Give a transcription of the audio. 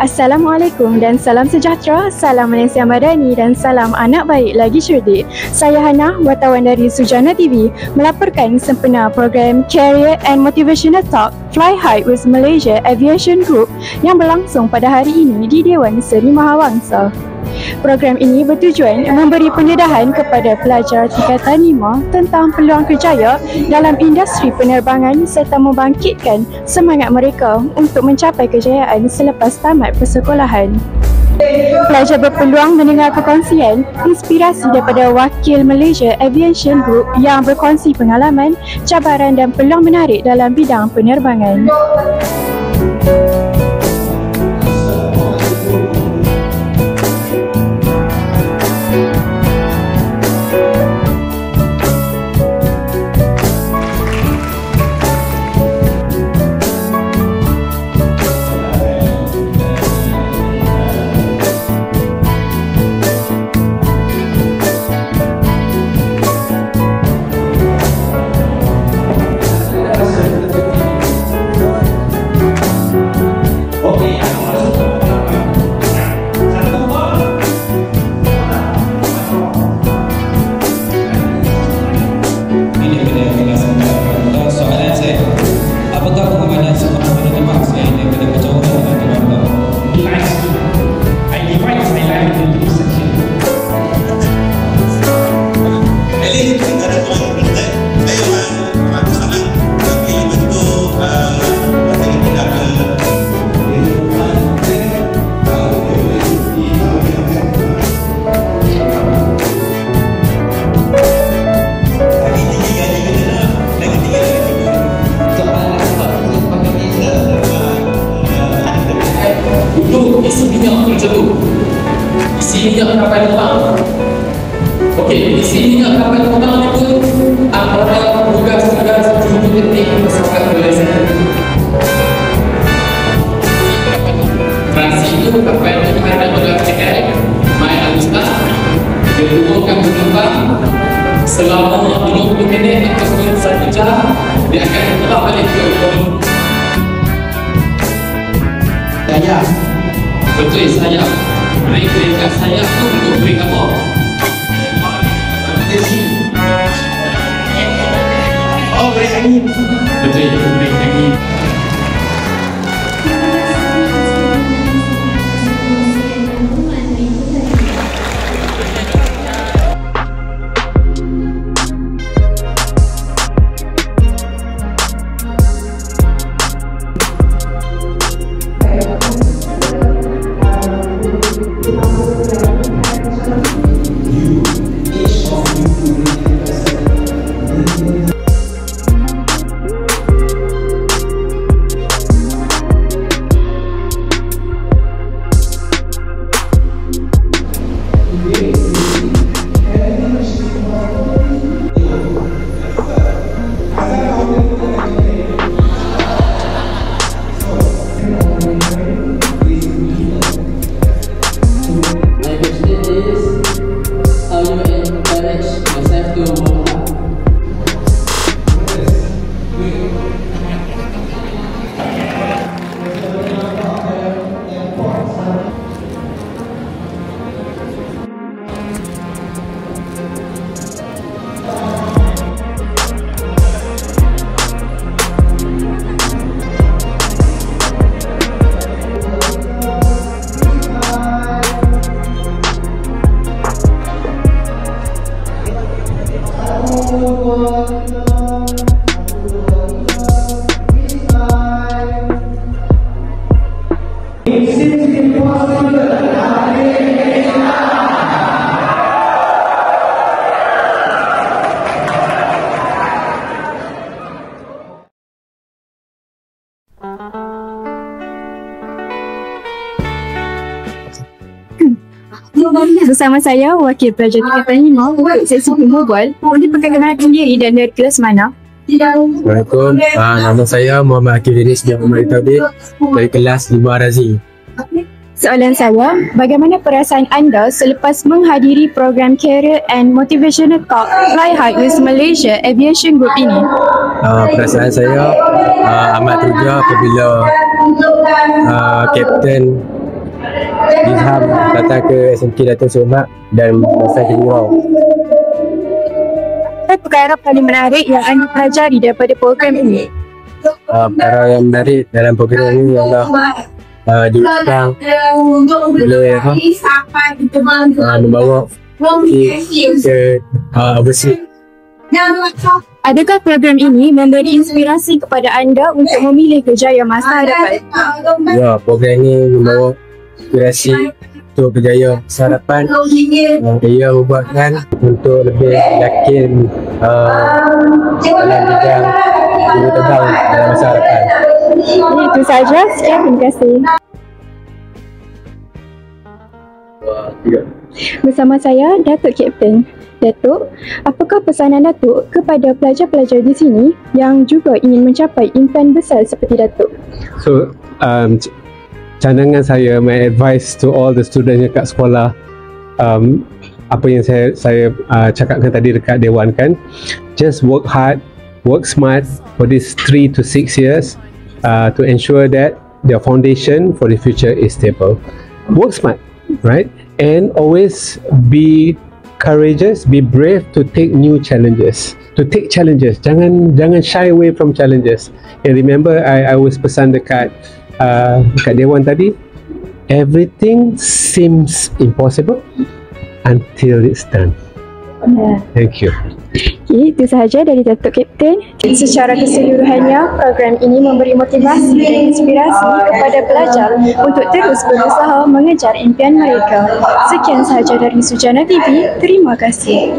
Assalamualaikum dan salam sejahtera, salam Malaysia Madani dan salam anak baik lagi cerdik. Saya Hana, wartawan dari Sujana TV, melaporkan sempena program Career and Motivational Talk Fly High with Malaysia Aviation Group yang berlangsung pada hari ini di Dewan Seri Mahawangsa. Program ini bertujuan memberi pendedahan kepada pelajar tingkatan 5 tentang peluang kerjaya dalam industri penerbangan serta membangkitkan semangat mereka untuk mencapai kejayaan selepas tamat persekolahan. Pelajar berpeluang mendengar perkongsian inspirasi daripada wakil Malaysia Aviation Group yang berkongsi pengalaman, cabaran dan peluang menarik dalam bidang penerbangan. Isi minyak macam tu. Isi minyak kapal terbang. Okey, isi minyak kapal terbang itu antara tugas-tugas juru teknik pesawat Malaysia. Transi itu kapal itu ada pada CKM Mai Agusta. Dia turunkan penumpang selama 20 minit atau 1 jam. Dia akan terbang balik ke Kuala. Betul, sayap. Break sayap tu untuk break apa? Oh, break angin. Betul, break angin. Bersama saya, Wakil Pelajar Tingkatan 5 untuk sesi berbual. Boleh perkenalkan diri dan dari kelas mana? Assalamualaikum, nama saya Muhammad Akif Dinis bin Muhammad Tabib dari kelas 5 Razi. Soalan saya, bagaimana perasaan anda selepas menghadiri program Career and Motivational Talk Fly High with Malaysia Aviation Group ini? Perasaan saya amat tergembira apabila Kapten Ilham datang ke SMK Dato' Seri Mat dan masa ke Limau. Apa perkara paling menarik yang anda pelajari daripada program ini? Perkara yang menarik dalam program ini ialah diorang boleh membawa ke overseas. Adakah program ini memberi inspirasi kepada anda untuk memilih kerjaya masa hadapan? Ya, program ini membawa inspirasi untuk berjaya masa hadapan. Ia membuatkan untuk lebih yakin dalam bidang guru terbang dalam masa hadapan. Itu saja, sekian, terima kasih. Bersama saya, Datuk Kapten. Datuk, apakah pesanan Datuk kepada pelajar-pelajar di sini yang juga ingin mencapai impian besar seperti Datuk? So, cadangan saya, my advice to all the students dekat sekolah, apa yang saya cakapkan tadi dekat Dewan kan, just work hard, work smart for these 3 to 6 years to ensure that their foundation for the future is stable. Work smart, right? And always be courageous, be brave to take new challenges. To take challenges, jangan shy away from challenges. And remember, I always pesan dekat Dewan tadi, everything seems impossible until it's done. Thank you. Okay, itu sahaja dari Datuk Kapten. Secara keseluruhannya, program ini memberi motivasi dan inspirasi kepada pelajar untuk terus berusaha mengejar impian mereka. Sekian sahaja dari Sujana TV. Terima kasih.